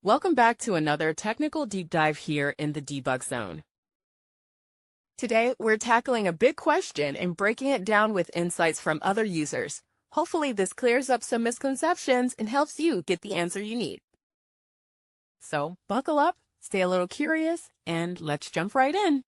Welcome back to another technical deep dive here in the debug zone. Today, we're tackling a big question and breaking it down with insights from other users. Hopefully, this clears up some misconceptions and helps you get the answer you need. So, buckle up, stay a little curious, and let's jump right in.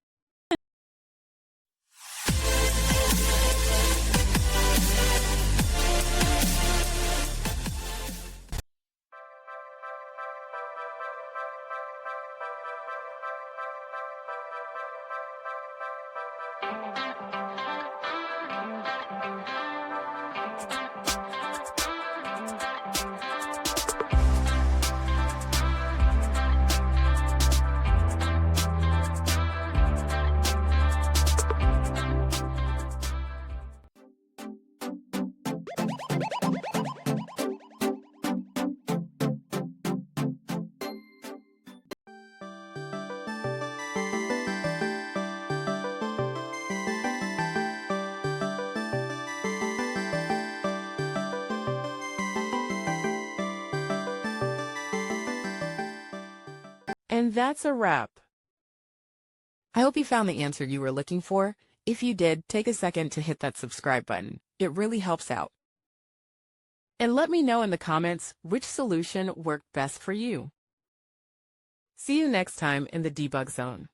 And that's a wrap. I hope you found the answer you were looking for. If you did, take a second to hit that subscribe button. It really helps out. And let me know in the comments which solution worked best for you. See you next time in the debug zone.